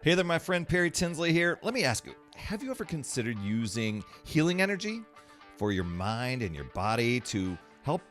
Hey there, my friend Perry Tinsley here. Let me ask you, have you ever considered using healing energy for your mind and your body to help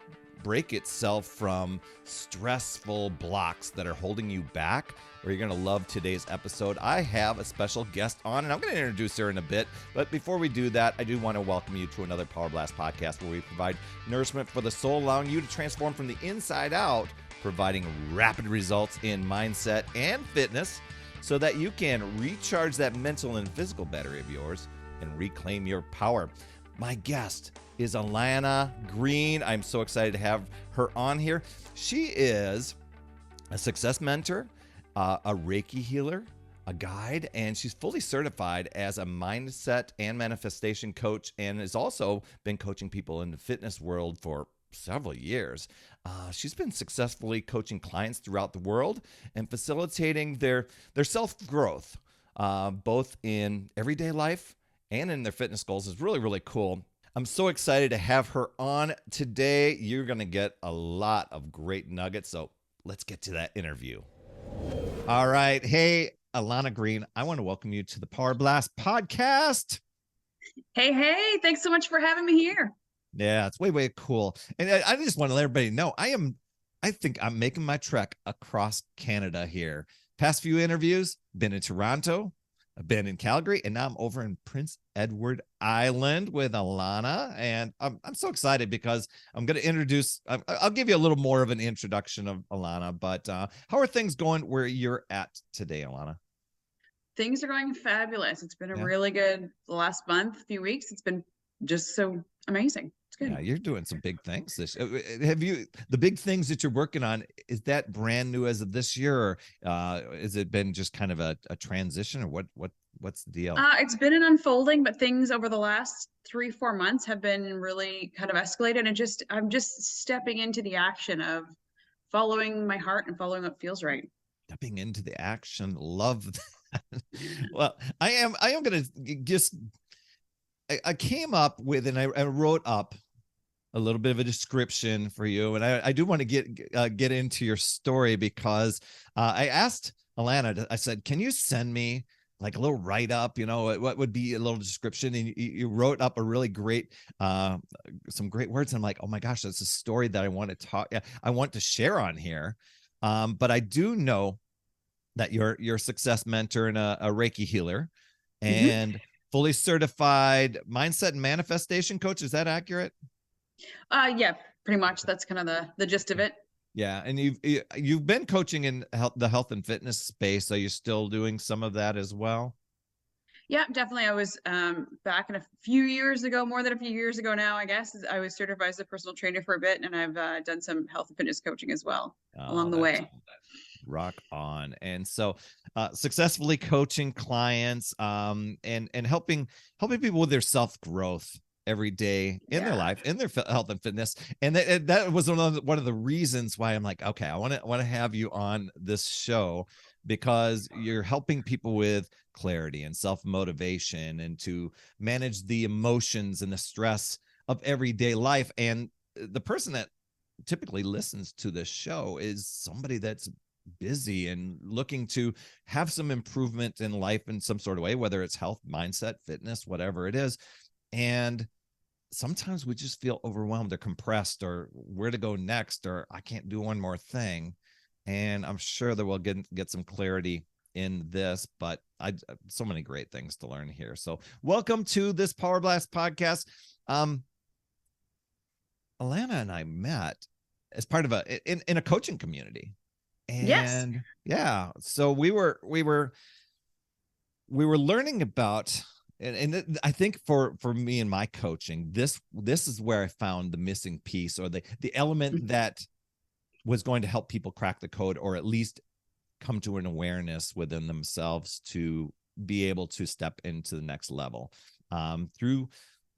break itself from stressful blocks that are holding you back? Or you're going to love today's episode. I have a special guest on, and I'm going to introduce her in a bit. But before we do that, I do want to welcome you to another Power Blast podcast where we provide nourishment for the soul, allowing you to transform from the inside out, providing rapid results in mindset and fitness, so that you can recharge that mental and physical battery of yours and reclaim your power. My guest is Alanna Green. I'm so excited to have her on here. She is a success mentor, a Reiki healer, a guide, and she's fully certified as a mindset and manifestation coach, and has also been coaching people in the fitness world for several years. She's been successfully coaching clients throughout the world and facilitating their self-growth, both in everyday life and in their fitness goals. Is really, really cool. I'm so excited to have her on today. You're going to get a lot of great nuggets, so let's get to that interview. All right. Hey, Alanna Green, I want to welcome you to the Power Blast podcast. Hey, thanks so much for having me here. Yeah, it's way, way cool. And I just want to let everybody know, I think I'm making my trek across Canada here. Past few interviews, been in Toronto, I've been in Calgary, and now I'm over in Prince Edward Island with Alanna. And I'm so excited because I'm going to introduce, I'll give you a little more of an introduction of Alanna, but how are things going where you're at today, Alanna? Things are going fabulous. It's been a really good last month, few weeks. It's been just so amazing. It's good. Yeah, you're doing some big things. Have you, the big things that you're working on, is that brand new as of this year, or has it been just kind of a transition, or what's the deal? It's been an unfolding, but things over the last 3-4 months have been really kind of escalated, and I'm just stepping into the action of following my heart and following what feels right. Stepping into the action. Love that. Well, I am going to just, I came up with, and I wrote up a little bit of a description for you, and I do want to get into your story because I asked Alanna, I said, can you send me like a little write-up, what would be a little description? And you wrote up a really great, some great words. And I'm like, oh my gosh, that's a story that I want to share on here. But I do know that you're a success mentor and a Reiki healer, and fully certified mindset and manifestation coach. Is that accurate? Yeah, pretty much. That's kind of the gist of it. Yeah, and you've been coaching in the health and fitness space. Are you still doing some of that as well? Yeah, definitely. I was back in a few years ago, more than a few years ago now, I guess. I was certified as a personal trainer for a bit, and I've done some health and fitness coaching as well along the way. Rock on. And so successfully coaching clients and helping people with their self-growth every day in their life, in their health and fitness. And that was one of the reasons why I'm like, okay, I want to have you on this show, because you're helping people with clarity and self-motivation and to manage the emotions and the stress of everyday life. And the person that typically listens to this show is somebody that's busy and looking to have some improvement in life in some sort of way, whether it's health, mindset, fitness, whatever it is. And sometimes we just feel overwhelmed or compressed, or where to go next, or I can't do one more thing. And I'm sure that we'll get some clarity in this, but so many great things to learn here. So welcome to this Power Blast podcast. Alanna and I met as part of in a coaching community. And so we were learning about, and I think for me and my coaching, this is where I found the missing piece, or the element that was going to help people crack the code, or at least come to an awareness within themselves to be able to step into the next level, through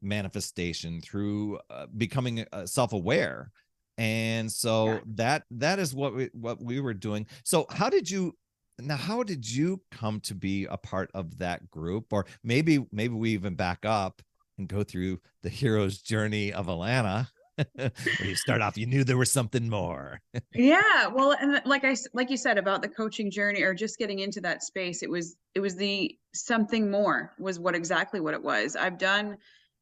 manifestation, through becoming self-aware. And so that is what we were doing. So how did you come to be a part of that group? Or maybe we even back up and go through the hero's journey of Alanna. When you start off, you knew there was something more. Yeah, well, and like you said about the coaching journey or just getting into that space, it was the something more was what exactly what it was.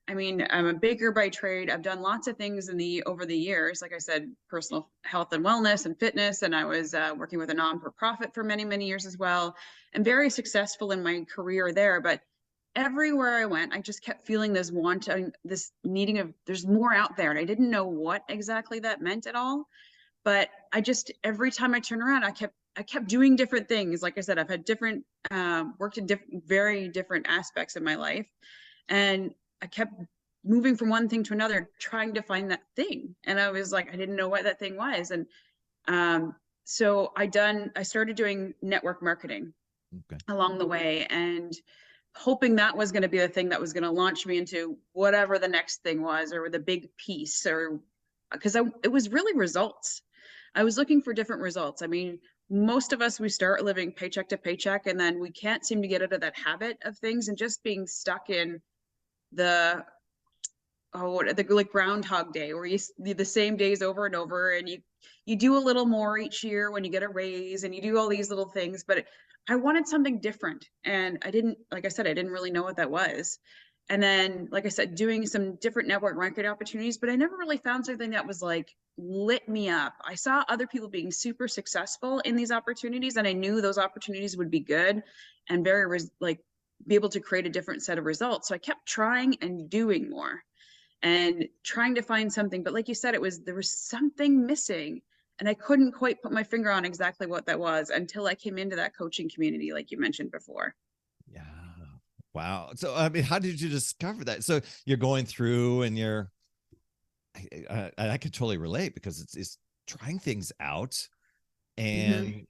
I mean, I'm a baker by trade. I've done lots of things over the years, like I said, personal health and wellness and fitness, and I was working with a non-for-profit for many, many years as well, and very successful in my career there. But everywhere I went, I just kept feeling this wanting, this needing of, there's more out there, and I didn't know what exactly that meant at all. But I just, every time I turned around, I kept doing different things. Like I said, I've had different worked in very different aspects of my life, and I kept moving from one thing to another, trying to find that thing. And I was like, I didn't know what that thing was. And so I started doing network marketing along the way, and hoping that was going to be the thing that was going to launch me into whatever the next thing was, or the big piece, or because it was really results. I was looking for different results. I mean, most of us, we start living paycheck to paycheck, and then we can't seem to get out of that habit of things and just being stuck in the like Groundhog Day, where you the same days over and over, and you do a little more each year when you get a raise, and you do all these little things. But I wanted something different, and I didn't, like I said, I didn't really know what that was. And then, like I said, doing some different network market opportunities, but I never really found something that was like lit me up. I saw other people being super successful in these opportunities, and I knew those opportunities would be good and like be able to create a different set of results. So I kept trying and doing more and trying to find something. But like you said, there was something missing, and I couldn't quite put my finger on exactly what that was until I came into that coaching community, like you mentioned before. Yeah. Wow. So, I mean, how did you discover that? So you're going through and I could totally relate, because it's trying things out, and Mm-hmm.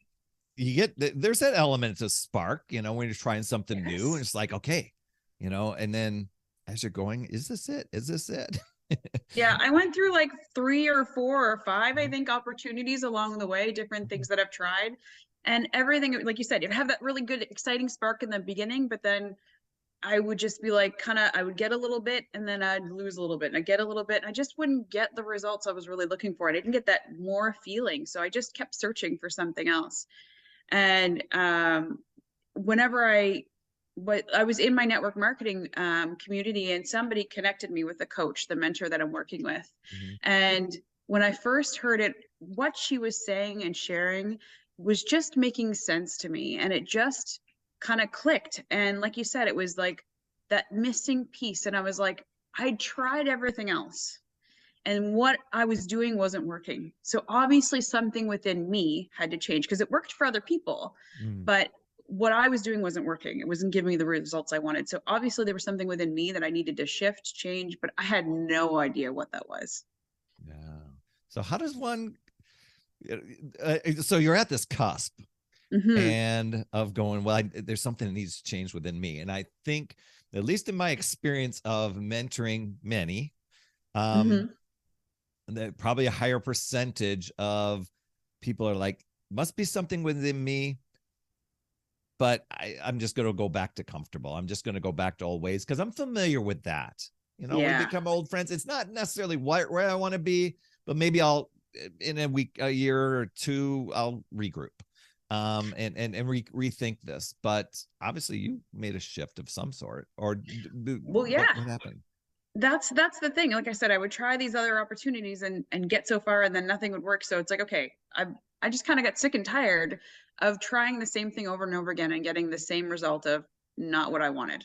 you get, there's that element of spark, when you're trying something new, and Yes. it's like, okay, and then as you're going, is this it? Is this it? Yeah, I went through like 3 or 4 or 5, I think, opportunities along the way, different things that I've tried. And everything, like you said, you have that really good, exciting spark in the beginning, but then I would just be like, I would get a little bit, and then I'd lose a little bit, and I get a little bit, and I just wouldn't get the results I was really looking for. I didn't get that more feeling. So I just kept searching for something else. And whenever I was in my network marketing community, and somebody connected me with the coach, the mentor that I'm working with. Mhm. And when I first heard it, what she was saying and sharing was just making sense to me. And it just kind of clicked. And like you said, it was like that missing piece. And I was like, I tried everything else, and what I was doing wasn't working. So obviously something within me had to change, because it worked for other people, Mm. but what I was doing wasn't working. It wasn't giving me the results I wanted. So obviously there was something within me that I needed to shift, change, but I had no idea what that was. Yeah. So how does one, so you're at this cusp Mm-hmm. and of going, well, there's something that needs to change within me. And I think, at least in my experience of mentoring many, um, Mm-hmm. that probably a higher percentage of people are like, must be something within me, but I'm just going to go back to comfortable. I'm just going to go back to old ways, because I'm familiar with that. We Yeah. become old friends. It's not necessarily where I want to be, but maybe I'll, in a week, a year or two, I'll regroup, and rethink this. But obviously, you made a shift of some sort, or Well, yeah. what happened? That's the thing. Like I said, I would try these other opportunities and get so far, and then nothing would work. So it's like, okay, I just kind of got sick and tired of trying the same thing over and over again and getting the same result of not what I wanted.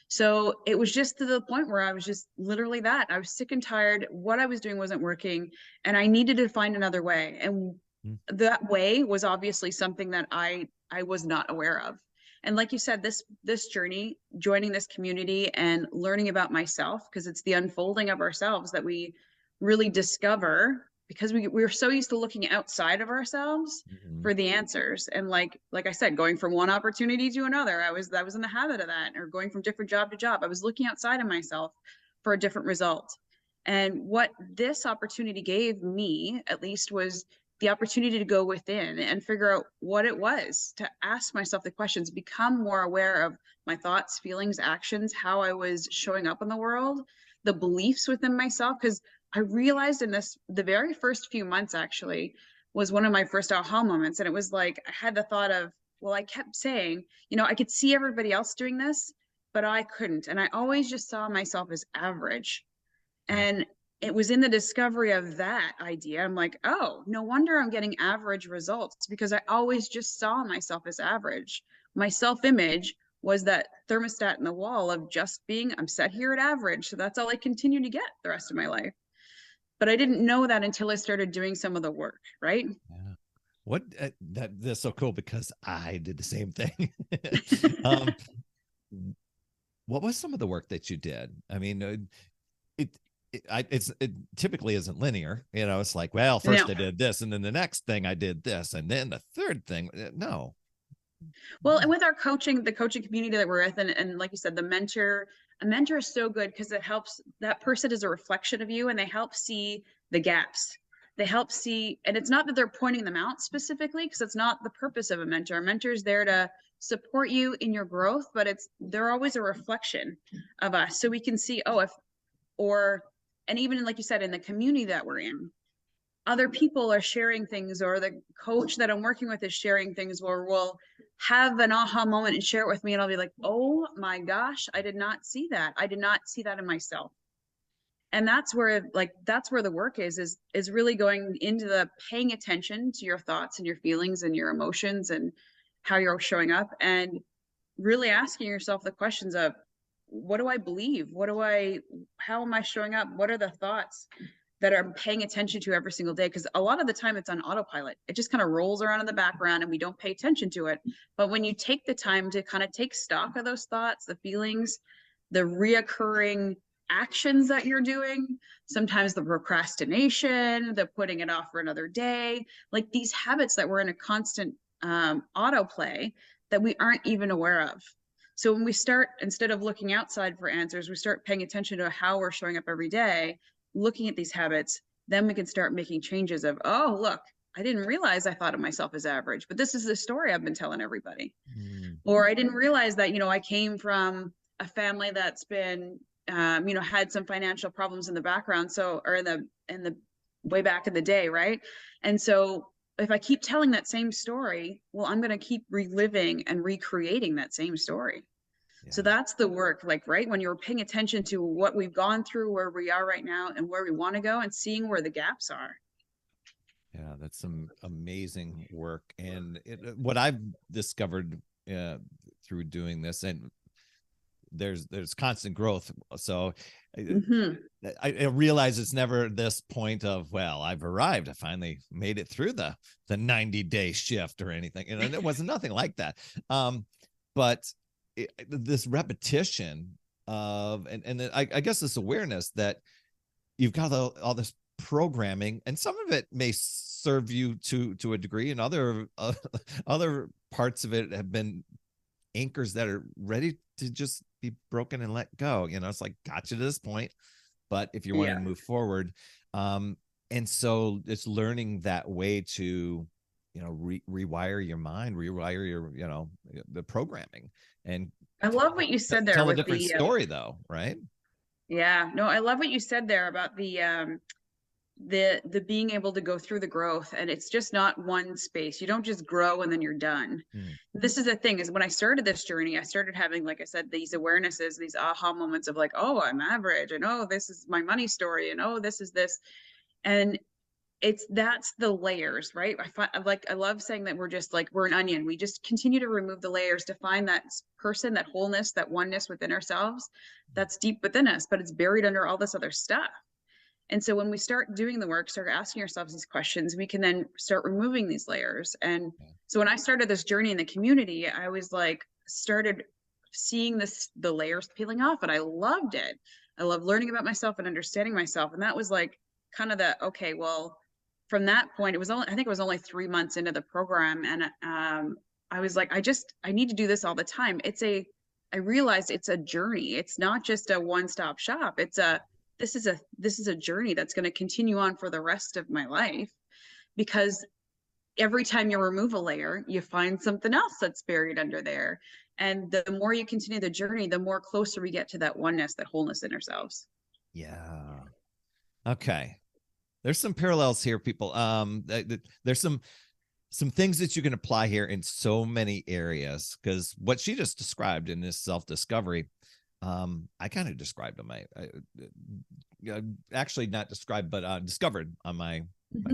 So it was just to the point where I was just literally that. I was sick and tired. What I was doing wasn't working, and I needed to find another way. And Mm. that way was obviously something that I was not aware of. And like you said, this journey, joining this community and learning about myself, because it's the unfolding of ourselves that we really discover, because we're so used to looking outside of ourselves Mhm. for the answers. And like I said, going from one opportunity to another, I was in the habit of that, or going from different job to job. I was looking outside of myself for a different result. And what this opportunity gave me, at least, was the opportunity to go within and figure out what it was, to ask myself the questions, become more aware of my thoughts, feelings, actions, how I was showing up in the world, the beliefs within myself. Because I realized in the very first few months actually was one of my first aha moments. And it was like, I had the thought of, well, I kept saying, I could see everybody else doing this, but I couldn't. And I always just saw myself as average. And it was in the discovery of that idea. I'm like, oh, no wonder I'm getting average results because I always just saw myself as average. My self-image was that thermostat in the wall of just being, I'm set here at average. So that's all I continue to get the rest of my life. But I didn't know that until I started doing some of the work, right? Yeah. What that's so cool because I did the same thing. um, what was some of the work that you did? I mean, it typically isn't linear. It's like, well, first No. I did this, and then the next thing I did this, and then the third thing. No. Well, and with our coaching, the coaching community that we're with, and like you said, a mentor is so good because it helps, that person is a reflection of you and they help see the gaps. They help see, and it's not that they're pointing them out specifically because it's not the purpose of a mentor. A mentor is there to support you in your growth, but they're always a reflection of us. So we can see, and even like you said, in the community that we're in, other people are sharing things, or the coach that I'm working with is sharing things, or will have an aha moment and share it with me. And I'll be like, oh my gosh, I did not see that. I did not see that in myself. And that's where the work is really going into the paying attention to your thoughts and your feelings and your emotions and how you're showing up, and really asking yourself the questions of, what do I believe? How am I showing up? What are the thoughts that I'm paying attention to every single day? Because a lot of the time it's on autopilot. It just kind of rolls around in the background and we don't pay attention to it. But when you take the time to kind of take stock of those thoughts, the feelings, the reoccurring actions that you're doing, sometimes the procrastination, the putting it off for another day, like these habits that we're in a constant autoplay that we aren't even aware of. So when we start, instead of looking outside for answers, we start paying attention to how we're showing up every day, looking at these habits, then we can start making changes of, oh, look, I didn't realize I thought of myself as average, but this is the story I've been telling everybody. Or I didn't realize that, I came from a family that's been, had some financial problems in the background. So, or in the way back in the day. Right. And so if I keep telling that same story, well, I'm going to keep reliving and recreating that same story. Yeah. So that's the work, like, right, when you're paying attention to what we've gone through, where we are right now and where we want to go, and seeing where the gaps are. Yeah, that's some amazing work. And what I've discovered through doing this, and there's constant growth. So I realize it's never this point of, well, I've arrived. I finally made it through the 90-day shift or anything. And it was nothing like that. But this repetition of, and I guess this awareness that you've got all this programming, and some of it may serve you to a degree, and other parts of it have been anchors that are ready to just be broken and let go. It's like, got you to this point, but if you're wanting to move forward, and so it's learning that way to rewire your mind, rewire your the programming. And I love what you said there. Tell a different story though, right? Yeah, no, I love what you said there about the being able to go through the growth, and it's just not one space. You don't just grow and then you're done. This is the thing, is when I started this journey, I started having, like I said, these awarenesses, these aha moments of like, oh, I'm average, and oh, this is my money story, and oh, this is this. And that's the layers, right? I love saying that we're an onion. We just continue to remove the layers to find that person, that wholeness, that oneness within ourselves that's deep within us, but it's buried under all this other stuff. And so when we start doing the work, start asking ourselves these questions, we can then start removing these layers. And so when I started this journey in the community, I was like, started seeing the layers peeling off, and I loved it. I love learning about myself and understanding myself. And that was like kind of okay, well, from that point, I think it was only 3 months into the program. And I was like, I need to do this all the time. I realized it's a journey. It's not just a one-stop shop. This is a journey that's going to continue on for the rest of my life, because every time you remove a layer, you find something else that's buried under there. And the more you continue the journey, the more closer we get to that oneness, that wholeness in ourselves. Yeah. Okay. There's some parallels here, people. There's some things that you can apply here in so many areas, because what she just described in this self-discovery, I kind of described on my actually not described, but discovered on my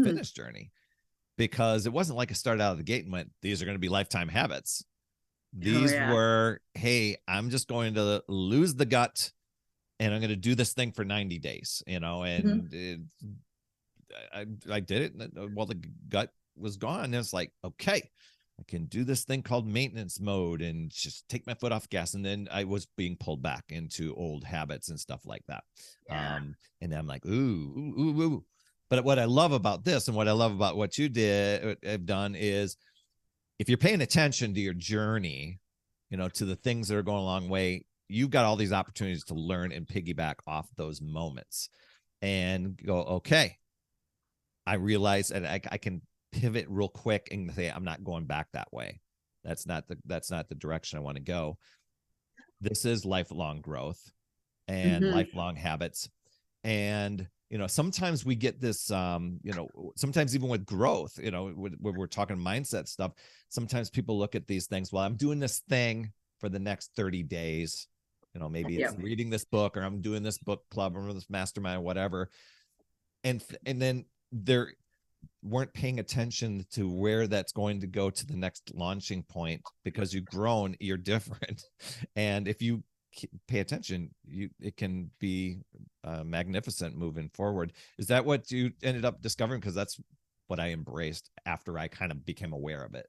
fitness journey, because it wasn't like I started out of the gate and went, these are going to be lifetime habits. Oh These yeah. were, hey, I'm just going to lose the gut and I'm going to do this thing for 90 days, and I did it. Well, the gut was gone. And it's like, okay, I can do this thing called maintenance mode and just take my foot off gas. And then I was being pulled back into old habits and stuff like that. Yeah. And I'm like, ooh. But what I love about this, and what I love about what you have done, is if you're paying attention to your journey, to the things that are going a long way, you've got all these opportunities to learn and piggyback off those moments and go, okay, I realize that I can pivot real quick and say, I'm not going back that way. That's not the direction I want to go. This is lifelong growth and lifelong habits. And, sometimes we get this, sometimes even with growth, when we're talking mindset stuff, sometimes people look at these things, well, I'm doing this thing for the next 30 days. Maybe it's reading this book, or I'm doing this book club, or this mastermind, or whatever. And then they're weren't paying attention to where that's going to go to the next launching point, because you've grown, you're different. And if you pay attention, it can be magnificent moving forward. Is that what you ended up discovering? Because that's what I embraced after I kind of became aware of it.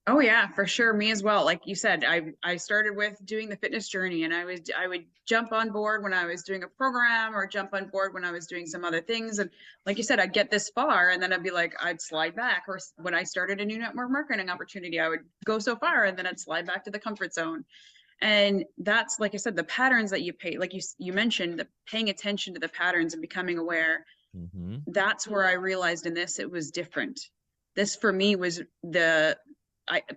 Oh yeah, for sure. Me as well. Like you said, I started with doing the fitness journey, and I would jump on board when I was doing a program, or jump on board when I was doing some other things. And like you said, I'd get this far and then I'd be like, I'd slide back. Or when I started a new network marketing opportunity, I would go so far and then I'd slide back to the comfort zone. And that's, like I said, the patterns that you pay, like you mentioned, the paying attention to the patterns and becoming aware. That's where I realized in this, it was different. This for me was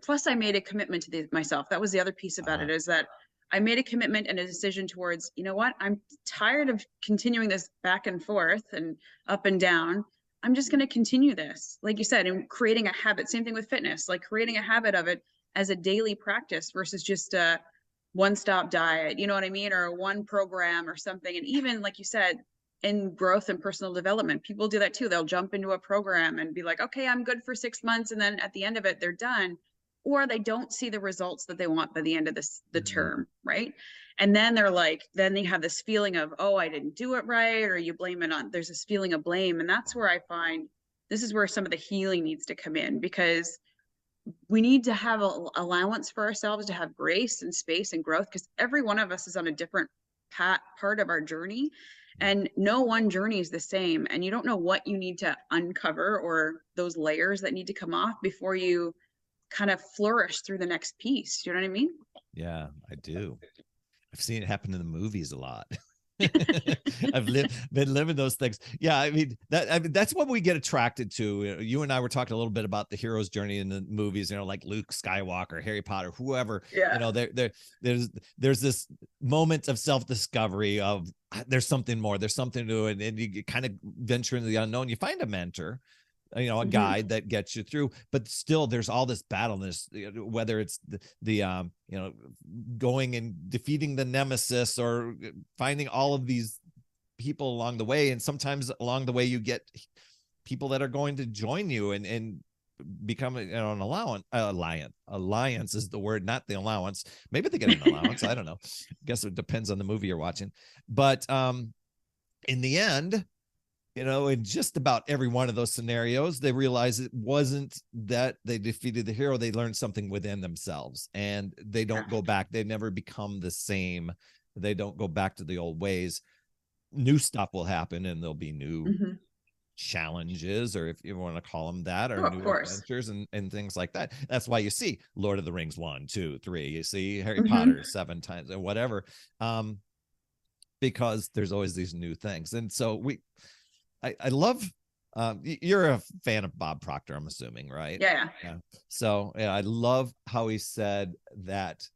plus I made a commitment to myself. That was the other piece about it, is that I made a commitment and a decision towards, you know what, I'm tired of continuing this back and forth and up and down. I'm just going to continue this, like you said, and creating a habit. Same thing with fitness, like creating a habit of it as a daily practice versus just a one-stop diet, you know what I mean? Or a one program or something. And even like you said, in growth and personal development, people do that too. They'll jump into a program and be like, okay, I'm good for 6 months. And then at the end of it, they're done. Or they don't see the results that they want by the end of the term, right? And then they're like, then they have this feeling of, oh, I didn't do it right, or you blame it on, there's this feeling of blame. And that's where I find this is where some of the healing needs to come in, because we need to have an allowance for ourselves to have grace and space and growth, because every one of us is on a different part of our journey, and no one journey is the same, and you don't know what you need to uncover or those layers that need to come off before you kind of flourish through the next piece. You know what I mean? Yeah, I do. I've seen it happen in the movies a lot. Been living those things. Yeah, I mean that's what we get attracted to. You and I were talking a little bit about the hero's journey in the movies. Like Luke Skywalker, Harry Potter, whoever. Yeah. There's this moment of self-discovery of there's something more. There's something to it, and you kind of venture into the unknown. You find a mentor, a guide that gets you through, but still there's all this battleness, whether it's the going and defeating the nemesis, or finding all of these people along the way. And sometimes along the way you get people that are going to join you and become an alliance is the word, not the allowance. Maybe they get an allowance. I don't know. I guess it depends on the movie you're watching. But in the end, in just about every one of those scenarios, they realize it wasn't that they defeated the hero. They learned something within themselves, and they don't go back. They never become the same. They don't go back to the old ways. New stuff will happen, and there'll be new challenges, or if you want to call them that, or new adventures and things like that. That's why you see Lord of the Rings 1, 2, 3. You see Harry Potter 7 times or whatever, because there's always these new things. And so I love, you're a fan of Bob Proctor, I'm assuming, right? Yeah. So I love how he said that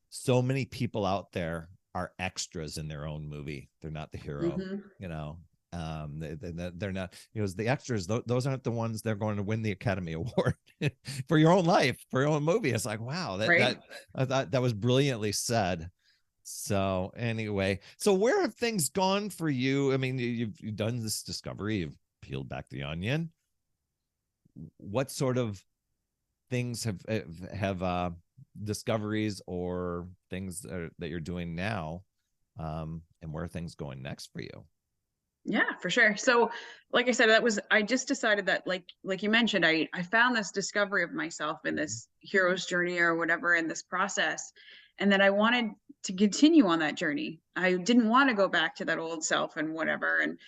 so many people out there are extras in their own movie. They're not the hero, Mm-hmm. you know. They're not, you know, the extras. Those aren't the ones they're going to win the Academy Award for your own life, for your own movie. It's like, wow, Right. I thought that was brilliantly said. So anyway, so where have things gone for you? I mean, you've done this discovery, you've peeled back the onion. What sort of things have discoveries or things that you're doing now, and where are things going next for you? Yeah, for sure. So, like I said, I just decided that, like you mentioned, I found this discovery of myself in this hero's journey or whatever in this process, and that I wanted to continue on that journey. I didn't want to go back to that old self and whatever. And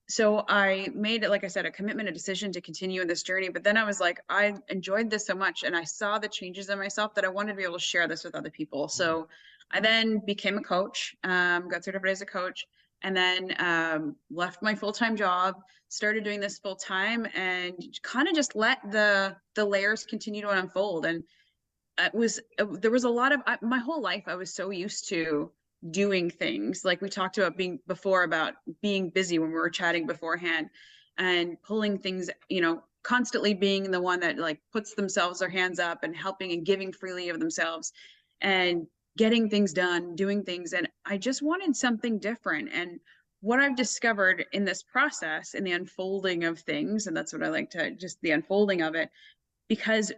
so I made it, like I said, a commitment, a decision to continue in this journey. But then I was like, I enjoyed this so much and I saw the changes in myself that I wanted to be able to share this with other people. So I then became a coach, got certified as a coach, and then left my full-time job, started doing this full time, and kind of just let the layers continue to unfold. And there was a lot of my whole life I was so used to doing things like we talked about being before, about being busy when we were chatting beforehand, and pulling things, constantly being the one that like puts themselves their hands up and helping and giving freely of themselves and getting things done, doing things. And I just wanted something different. And what I've discovered in this process, in the unfolding of things, and that's what I like to, just the unfolding of it, because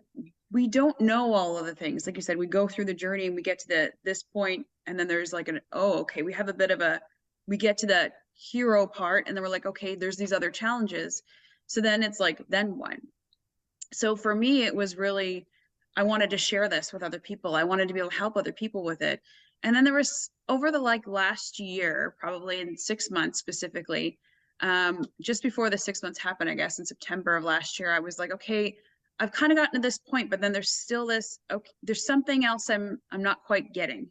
we don't know all of the things. Like you said, we go through the journey and we get to this point, and then there's like okay, we have a bit of we get to the hero part, and then we're like, okay, there's these other challenges. So then it's like, then what? So for me, it was really, I wanted to share this with other people. I wanted to be able to help other people with it. And then there was, over the like last year, probably in 6 months specifically, just before the 6 months happened, I guess in September of last year, I was like, okay, I've kind of gotten to this point, but then there's still this, okay, there's something else I'm not quite getting.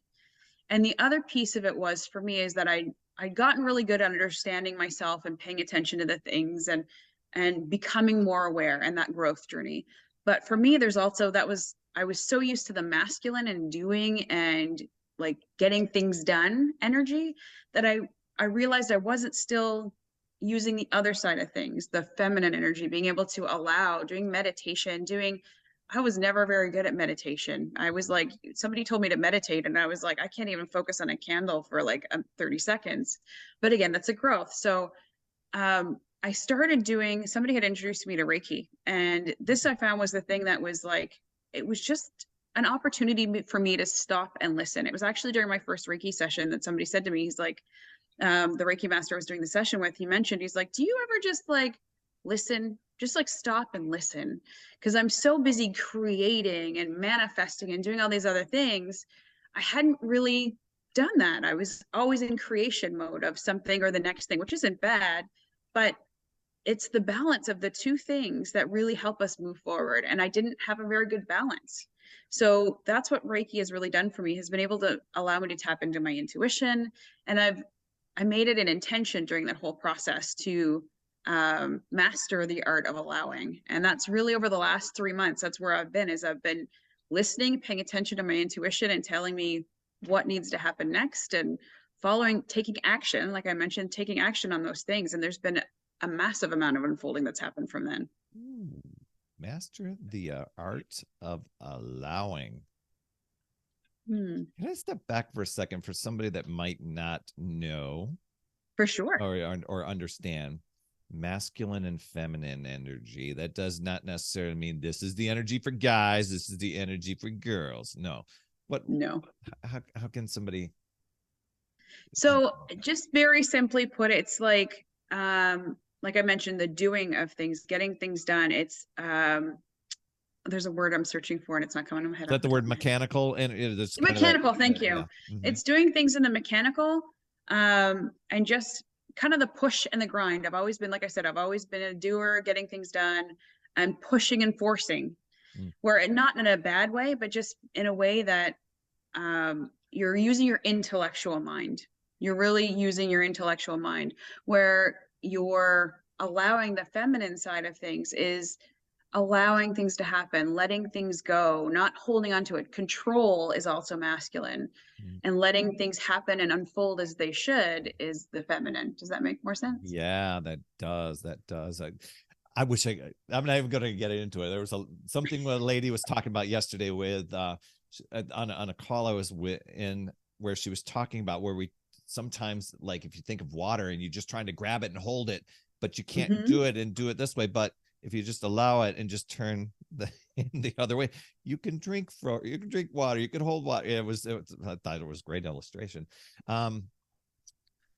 And the other piece of it was for me is that I'd gotten really good at understanding myself and paying attention to the things and becoming more aware and that growth journey. But for me, there's also, I was so used to the masculine and doing and like getting things done energy that I realized I wasn't still using the other side of things, the feminine energy, being able to allow, doing meditation, I was never very good at meditation. I was like, somebody told me to meditate, and I was like, I can't even focus on a candle for like 30 seconds. But again, that's a growth. So I started doing, somebody had introduced me to Reiki. And this I found was the thing that was like, it was just an opportunity for me to stop and listen. It was actually during my first Reiki session that somebody said to me, he's like, the Reiki master I was doing the session with, he mentioned, he's like, do you ever just like listen, just like stop and listen? Because I'm so busy creating and manifesting and doing all these other things. I hadn't really done that. I was always in creation mode of something or the next thing, which isn't bad, but it's the balance of the two things that really help us move forward. And I didn't have a very good balance. So that's what Reiki has really done for me, has been able to allow me to tap into my intuition. And I made it an intention during that whole process to master the art of allowing. And that's really over the last 3 months. That's where I've been listening, paying attention to my intuition and telling me what needs to happen next, and taking action. Like I mentioned, taking action on those things. And there's been a massive amount of unfolding that's happened from then. Ooh, master the art of allowing. Can I step back for a second for somebody that might not know? For sure. Or understand masculine and feminine energy. That does not necessarily mean this is the energy for guys, this is the energy for girls. No. No. How can somebody? So just very simply put, it's like I mentioned, the doing of things, getting things done. It's there's a word I'm searching for and it's not coming to my head. Is that the word mechanical? And it's mechanical, thank you. Yeah. Mm-hmm. It's doing things in the mechanical, and just kind of the push and the grind. I've always been, like I said, I've always been a doer, getting things done and pushing and forcing, where not in a bad way, but just in a way that you're using your intellectual mind. You're really using your intellectual mind, where you're allowing the feminine side of things is allowing things to happen, letting things go, not holding on to it. Control is also masculine, Mm. and letting things happen and unfold as they should is the feminine. Does that make more sense? Yeah, that does. That does. I wish I'm not even going to get into it. There was something a lady was talking about yesterday with on a call I was in, where she was talking about where we sometimes, like, if you think of water and you're just trying to grab it and hold it, but you can't Mm-hmm. do it and do it this way. But if you just allow it and just turn the other way, you can drink water. You can hold water. I thought it was a great illustration.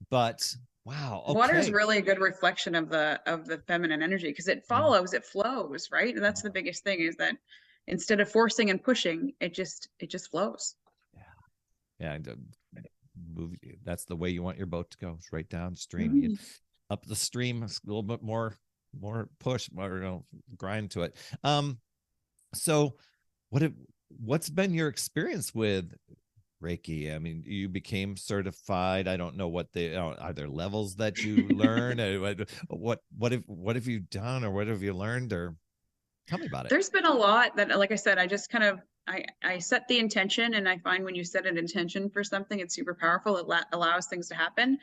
But wow, Water is okay. really a good reflection of the feminine energy because it Yeah. follows, it flows, right? And that's the biggest thing, is that instead of forcing and pushing, it just flows. Yeah. Yeah. And, move. That's the way you want your boat to go. It's right downstream. You Mhm. up the stream, a little bit more push, more, grind to it. So what's been your experience with Reiki? I mean, you became certified. I don't know what are there levels that you learn? What have you done, or what have you learned, or tell me about it. There's been a lot that, like I said, I just kind of I set the intention, and I find when you set an intention for something, it's super powerful. It allows things to happen.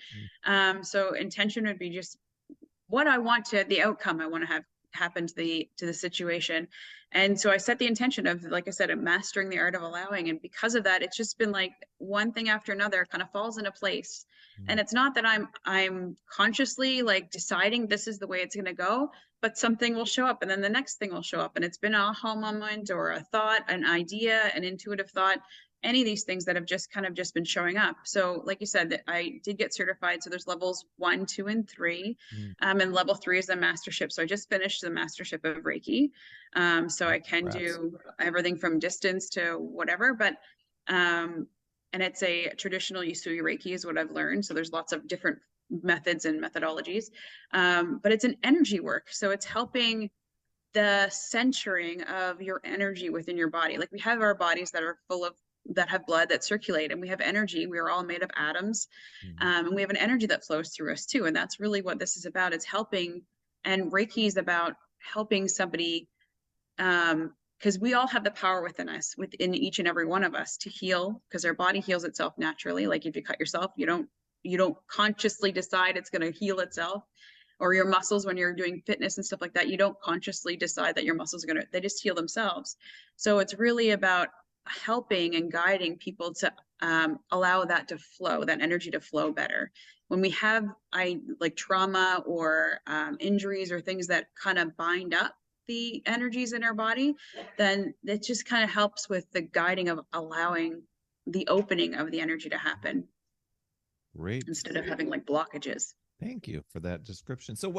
Mm. So intention would be just what I want to, the outcome I want to have happen to the situation. And so I set the intention of, like I said, of mastering the art of allowing. And because of that, it's just been like one thing after another kind of falls into place. Mm. And it's not that I'm consciously like deciding this is the way it's going to go, but something will show up and then the next thing will show up. And it's been an aha moment or a thought, an idea, an intuitive thought, any of these things that have just kind of just been showing up. So like you said, that I did get certified. So there's levels 1, 2, and 3. Mm. And level 3 is the mastership. So I just finished the mastership of Reiki. So I can Congrats. do everything from distance to whatever, but and it's a traditional Usui Reiki is what I've learned. So there's lots of different methods and methodologies. But it's an energy work. So it's helping the centering of your energy within your body. Like we have our bodies that are full of that have blood that circulate, and we have energy. We are all made of atoms, Mm. and we have an energy that flows through us too. And that's really what this is about. It's helping, and Reiki is about helping somebody, because we all have the power within us, within each and every one of us, to heal. Because our body heals itself naturally. Like if you cut yourself, you don't consciously decide it's going to heal itself, or your muscles when you're doing fitness and stuff like that, you don't consciously decide that your muscles are going to, they just heal themselves. So it's really about helping and guiding people to allow that to flow, that energy to flow better. When we have like trauma or injuries or things that kind of bind up the energies in our body, then it just kind of helps with the guiding of allowing the opening of the energy to happen Great. instead of having like blockages. Thank you for that description. So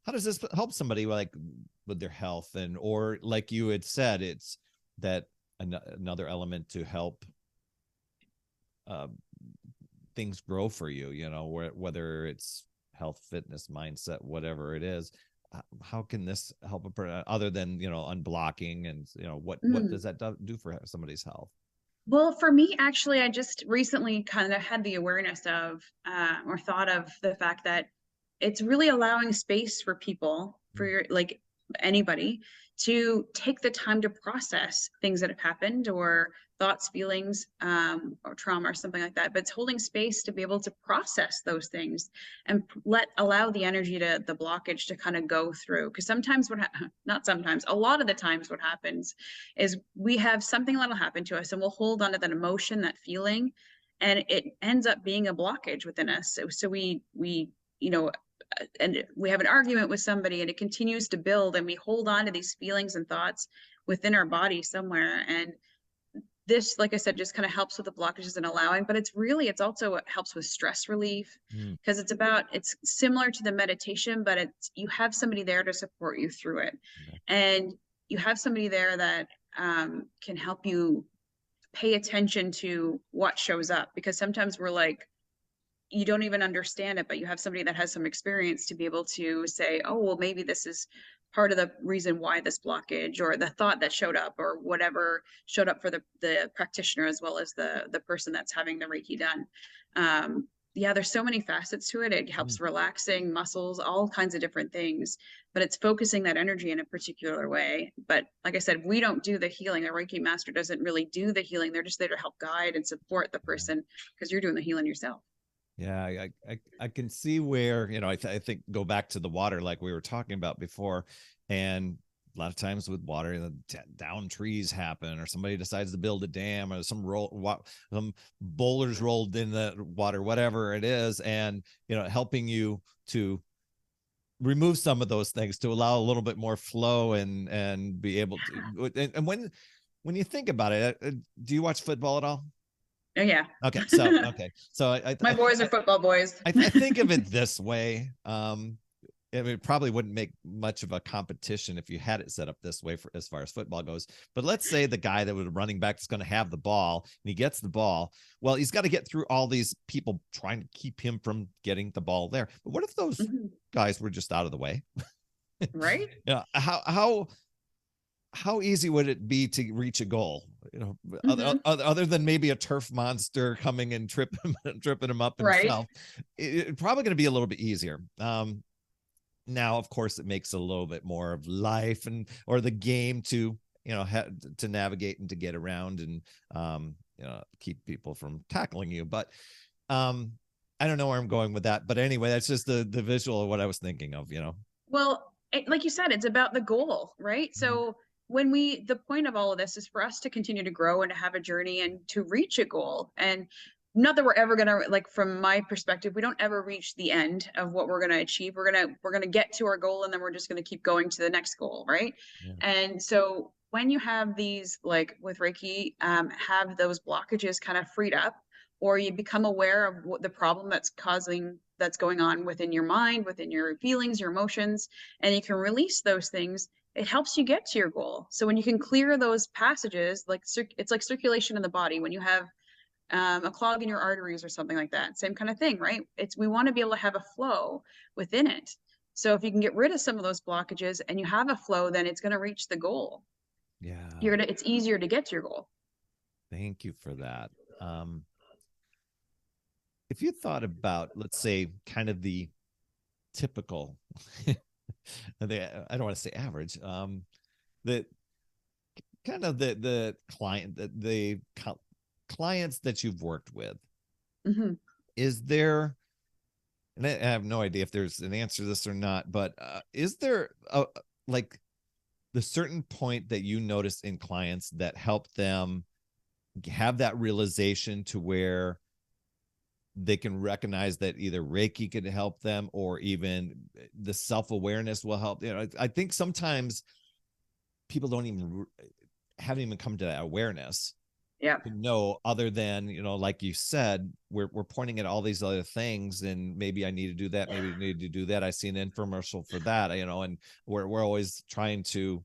how does this help somebody like with their health, and or like you had said, it's that another element to help uh, things grow for you, whether it's health, fitness, mindset, whatever it is. How can this help other than, unblocking, and, what does that do for somebody's health? Well, for me, actually, I just recently kind of had the awareness of or thought of the fact that it's really allowing space for people, for your, like anybody, to take the time to process things that have happened or thoughts, feelings, or trauma or something like that. But it's holding space to be able to process those things and allow the energy to the blockage to kind of go through. Because sometimes not sometimes, a lot of the times what happens is we have something that'll happen to us and we'll hold on to that emotion, that feeling, and it ends up being a blockage within us. So we and we have an argument with somebody and it continues to build and we hold on to these feelings and thoughts within our body somewhere. And this, like I said, just kind of helps with the blockages and allowing, but it's also what helps with stress relief, Mm. because it's similar to the meditation, but you have somebody there to support you through it. Okay. And you have somebody there that can help you pay attention to what shows up, because sometimes we're like, you don't even understand it, but you have somebody that has some experience to be able to say, oh, well, maybe this is part of the reason why this blockage, or the thought that showed up, or whatever showed up for the practitioner as well as the person that's having the Reiki done. Yeah, there's so many facets to it. It helps relaxing muscles, all kinds of different things. but it's focusing that energy in a particular way. But like I said, we don't do the healing. A Reiki master doesn't really do the healing. They're just there to help guide and support the person, because you're doing the healing yourself. Yeah, I can see where, I think go back to the water like we were talking about before, and a lot of times with water, down trees happen, or somebody decides to build a dam, or some boulders rolled in the water, whatever it is, and helping you to remove some of those things to allow a little bit more flow and be able to. And when you think about it, do you watch football at all? Oh yeah. Okay, so My boys are football boys. I think of it this way. It probably wouldn't make much of a competition if you had it set up this way for as far as football goes. But let's say the guy that was running back is going to have the ball and he gets the ball. Well, he's got to get through all these people trying to keep him from getting the ball there. But what if those guys were just out of the way? Right? How easy would it be to reach a goal? Other than maybe a turf monster coming and tripping him up himself, it's probably going to be a little bit easier. Now, of course, it makes a little bit more of life or the game to to navigate and to get around and keep people from tackling you. But I don't know where I'm going with that. But anyway, that's just the visual of what I was thinking of. Well, like you said, it's about the goal, right? Mm-hmm. So the point of all of this is for us to continue to grow and to have a journey and to reach a goal. And not that we're ever going to, like, from my perspective, we don't ever reach the end of what we're going to achieve. We're going to get to our goal, and then we're just going to keep going to the next goal. Right. Yeah. And so when you have these, like with Reiki, have those blockages kind of freed up, or you become aware of what the problem that's going on within your mind, within your feelings, your emotions, and you can release those things, it helps you get to your goal. So when you can clear those passages, it's like circulation in the body. When you have a clog in your arteries or something like that, same kind of thing, right? We want to be able to have a flow within it. So if you can get rid of some of those blockages and you have a flow, then it's going to reach the goal. Yeah. It's easier to get to your goal. Thank you for that. If you thought about, let's say, kind of the typical, I don't want to say average, the kind of the client, the clients that you've worked with, is there, and I have no idea if there's an answer to this or not, but is there like the certain point that you notice in clients that help them have that realization to where they can recognize that either Reiki could help them, or even the self-awareness will help? I think sometimes people haven't even come to that awareness. Yeah. To know, other than, like you said, we're pointing at all these other things, and maybe I need to do that. Maybe I need to do that. I see an infomercial for that, and we're always trying to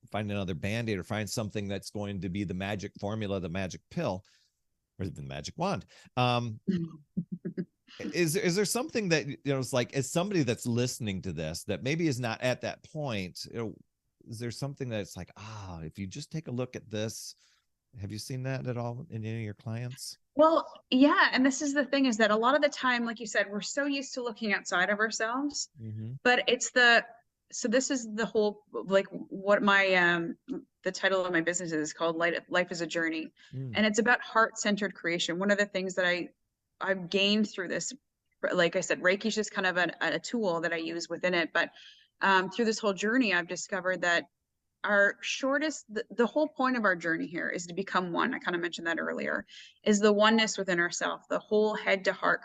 find another Band-Aid or find something that's going to be the magic formula, the magic pill, or the magic wand. Is there something that, it's like, as somebody that's listening to this that maybe is not at that point, is there something that's like, if you just take a look at this? Have you seen that at all in any of your clients? Well, yeah. And this is the thing, is that a lot of the time, like you said, we're so used to looking outside of ourselves, but so this is the whole, like, what the title of my business is called Life is a Journey. And it's about heart-centered creation. One of the things that I've gained through this, like I said, Reiki is just kind of a tool that I use within it. But through this whole journey, I've discovered that the whole point of our journey here is to become one. I kind of mentioned that earlier, is the oneness within ourselves, the whole head to heart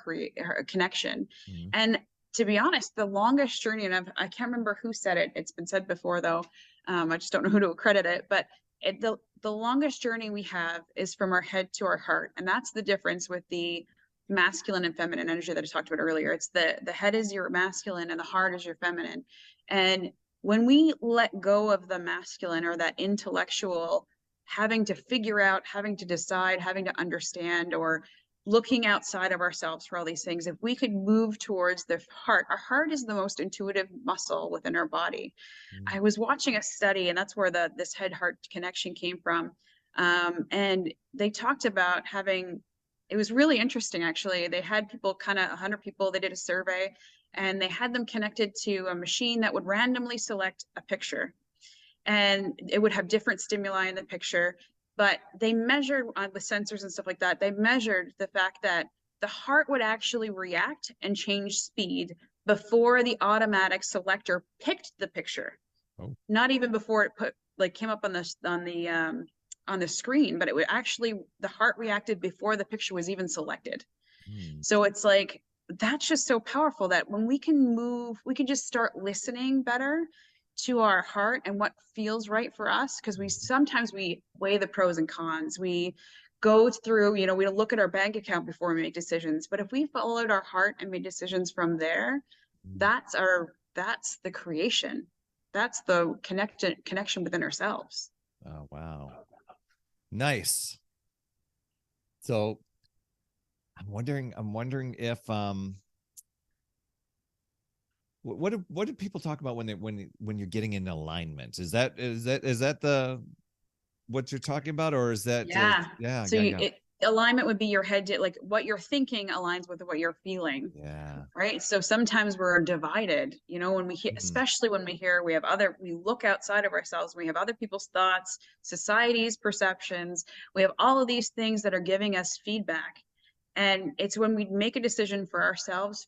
connection. And to be honest, the longest journey, and I can't remember who said it. It's been said before, though. I just don't know who to accredit it, but the longest journey we have is from our head to our heart. And that's the difference with the masculine and feminine energy that I talked about earlier. It's the head is your masculine and the heart is your feminine. And when we let go of the masculine, or that intellectual having to figure out, having to decide, having to understand, or looking outside of ourselves for all these things, if we could move towards the heart. Our heart is the most intuitive muscle within our body. I was watching a study, and that's where this head heart connection came from. And they talked about it was really interesting, actually. They had people 100 people, they did a survey, and they had them connected to a machine that would randomly select a picture, and it would have different stimuli in the picture. But they measured with sensors and stuff like that. They measured the fact that the heart would actually react and change speed before the automatic selector picked the picture. Oh. Not even before it came up on the screen, but it would actually, the heart reacted before the picture was even selected. So it's like, that's just so powerful that when we can just start listening better to our heart and what feels right for us. Because sometimes we weigh the pros and cons. We go through, we look at our bank account before we make decisions. But if we followed our heart and made decisions from there, that's the creation. That's the connection within ourselves. Oh, wow. Nice. So I'm wondering if what do people talk about when you're getting in alignment? Is that the what you're talking about, or is that alignment would be your head, like what you're thinking aligns with what you're feeling. Yeah. Right. So sometimes we're divided, when we hear, especially when we look outside of ourselves, we have other people's thoughts, society's perceptions. We have all of these things that are giving us feedback. And it's when we make a decision for ourselves,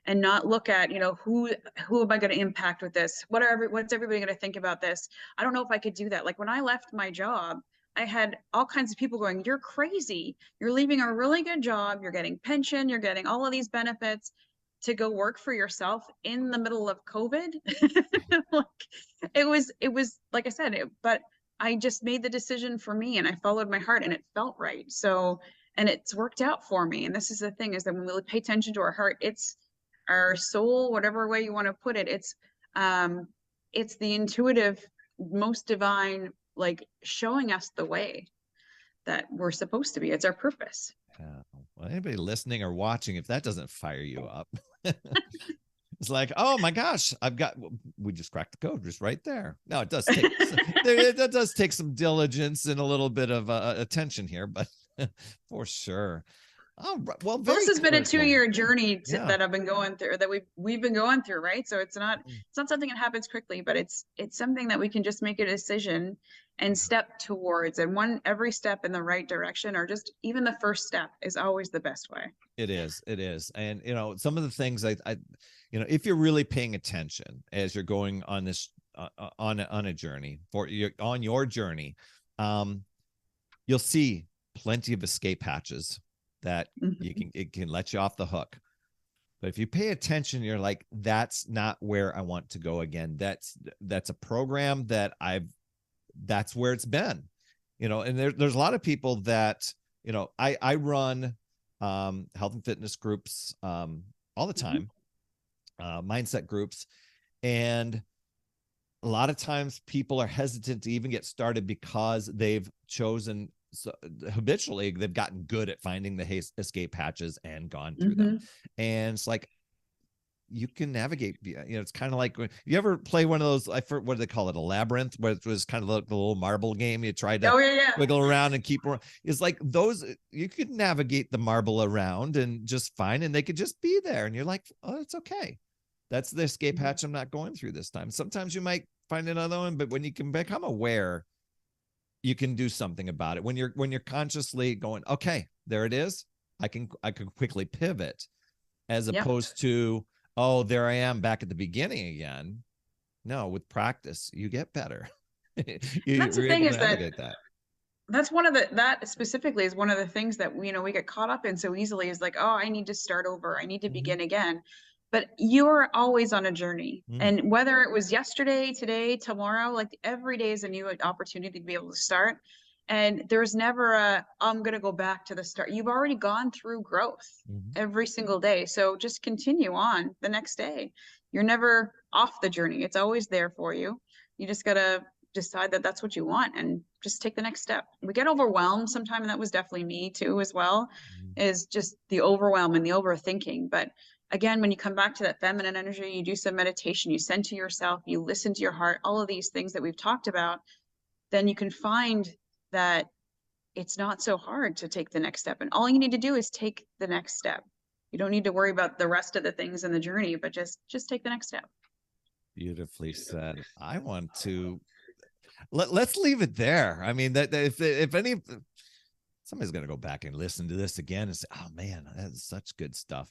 and not look at, who am I going to impact with this? What's everybody going to think about this? I don't know if I could do that. Like when I left my job, I had all kinds of people going, you're crazy. You're leaving a really good job. You're getting pension. You're getting all of these benefits to go work for yourself in the middle of COVID. It was like I said, but I just made the decision for me and I followed my heart and it felt right. So, and it's worked out for me. And this is the thing, is that when we pay attention to our heart, it's our soul, whatever way you want to put it. It's the intuitive, most divine, like showing us the way that we're supposed to be. It's our purpose. Well, anybody listening or watching, if that doesn't fire you up, it's like, oh my gosh, we just cracked the code just right there. No, it does take, that does take some diligence and a little bit of attention here, but for sure. Oh, well, this has been a 2-year journey that I've been going through, that we've been going through, right? So it's not something that happens quickly, but it's something that we can just make a decision and step towards, and every step in the right direction, or just even the first step, is always the best way. It is. And some of the things I if you're really paying attention as you're going on this on a journey, on your journey, you'll see plenty of escape hatches that it can let you off the hook. But if you pay attention, you're like, that's not where I want to go again. That's a program that's where it's been, and there's a lot of people that, I run health and fitness groups all the time, mindset groups. And a lot of times people are hesitant to even get started because they've chosen, so habitually they've gotten good at finding the escape hatches and gone through them. And it's like, you can navigate, it's kind of like when you ever play one of those, what do they call it, a labyrinth, where it was kind of like the little marble game. You tried to wiggle around and keep, it's like those, you could navigate the marble around and just fine, and they could just be there, and you're like, oh, it's okay, that's the escape hatch I'm not going through this time. Sometimes you might find another one, but when you can become aware, you can do something about it. When you're consciously going, okay, there it is, I can quickly pivot, as opposed to, oh, there I am back at the beginning again. No, with practice, you get better. That's the thing, is that's one of that specifically is one of the things that we get caught up in so easily, is like, oh, I need to start over, I need to begin again. But you're always on a journey. And whether it was yesterday, today, tomorrow, like every day is a new opportunity to be able to start. And there's never I'm going to go back to the start. You've already gone through growth every single day. So just continue on the next day. You're never off the journey. It's always there for you. You just got to decide that that's what you want and just take the next step. We get overwhelmed sometimes, and that was definitely me too as well, is just the overwhelm and the overthinking. But again, when you come back to that feminine energy, you do some meditation, you center yourself, you listen to your heart, all of these things that we've talked about, then you can find that it's not so hard to take the next step. And all you need to do is take the next step. You don't need to worry about the rest of the things in the journey, but just take the next step. Beautifully said. I want to let's leave it there. I mean, that if any somebody's going to go back and listen to this again and say, oh man, that's such good stuff.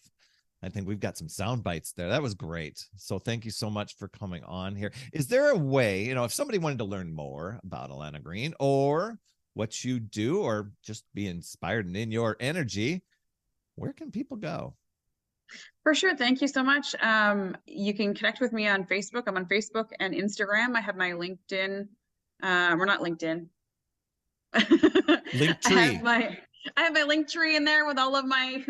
I think we've got some sound bites there. That was great. So thank you so much for coming on here. Is there a way, if somebody wanted to learn more about Alanna Green or what you do, or just be inspired and in your energy, where can people go? For sure. Thank you so much. You can connect with me on Facebook. I'm on Facebook and Instagram. I have my LinkedIn. We're not LinkedIn. Linktree. I have my link tree in there with all of my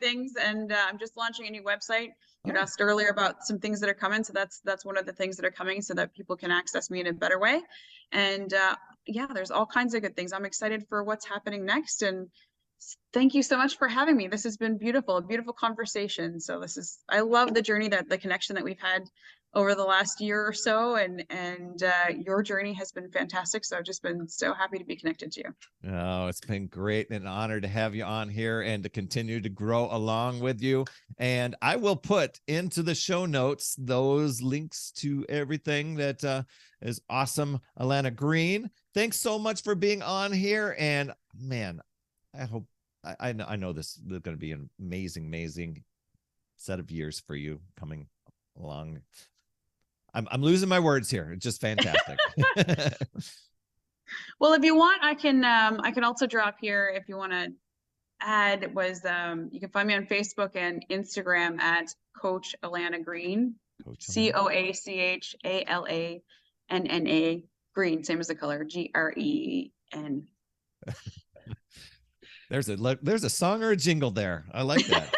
things, and I'm just launching a new website. You asked earlier about some things that are coming, so that's one of the things that are coming, so that people can access me in a better way. And yeah, there's all kinds of good things. I'm excited for what's happening next, and thank you so much for having me. This has been beautiful, a beautiful conversation. So I love the journey, the connection that we've had over the last year or so, and your journey has been fantastic. So I've just been so happy to be connected to you. Oh, it's been great and an honor to have you on here and to continue to grow along with you. And I will put into the show notes those links to everything that is awesome. Alanna Green, thanks so much for being on here. And man, I hope I know this is going to be an amazing set of years for you coming along. I'm losing my words here. It's just fantastic. Well, if you want, I can also drop here if you want to add. You can find me on Facebook and Instagram at Coach Alanna Green. CoachAlanna Green, same as the color, GREN. There's a song or a jingle there. I like that.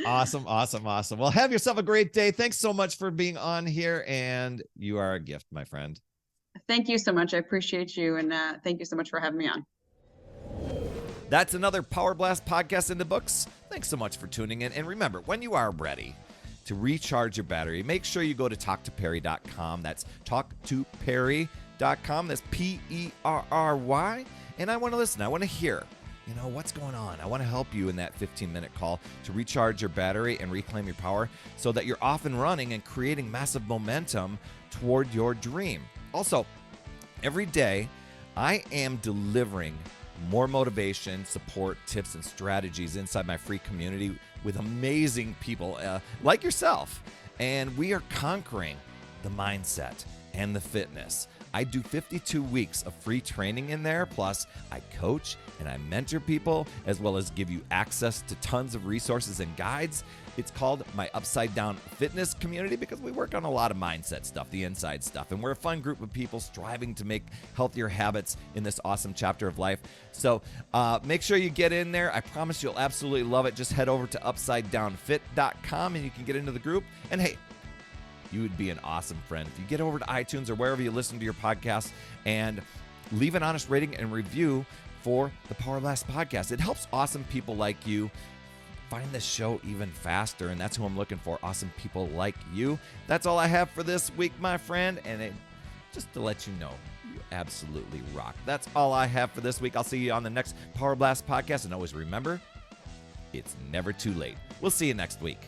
Awesome. Well, have yourself a great day. Thanks so much for being on here, and you are a gift, my friend. Thank you so much. I appreciate you, and thank you so much for having me on. That's another Power Blast podcast in the books. Thanks so much for tuning in, and remember, when you are ready to recharge your battery, make sure you go to talktoperry.com. That's talktoperry.com. That's PERRY. And I want to listen. I want to hear, what's going on. I want to help you in that 15-minute call to recharge your battery and reclaim your power so that you're off and running and creating massive momentum toward your dream. Also, every day I am delivering more motivation, support, tips, and strategies inside my free community with amazing people like yourself. And we are conquering the mindset and the fitness. I do 52 weeks of free training in there. Plus, I coach and I mentor people, as well as give you access to tons of resources and guides. It's called my Upside Down Fitness community because we work on a lot of mindset stuff, the inside stuff. And we're a fun group of people striving to make healthier habits in this awesome chapter of life. So make sure you get in there. I promise you'll absolutely love it. Just head over to upsidedownfit.com and you can get into the group. And hey, you would be an awesome friend if you get over to iTunes or wherever you listen to your podcast and leave an honest rating and review for the Power Blast podcast. It helps awesome people like you find the show even faster, and that's who I'm looking for, awesome people like you. That's all I have for this week, my friend, and just to let you know, you absolutely rock. That's all I have for this week. I'll see you on the next Power Blast podcast, and always remember, it's never too late. We'll see you next week.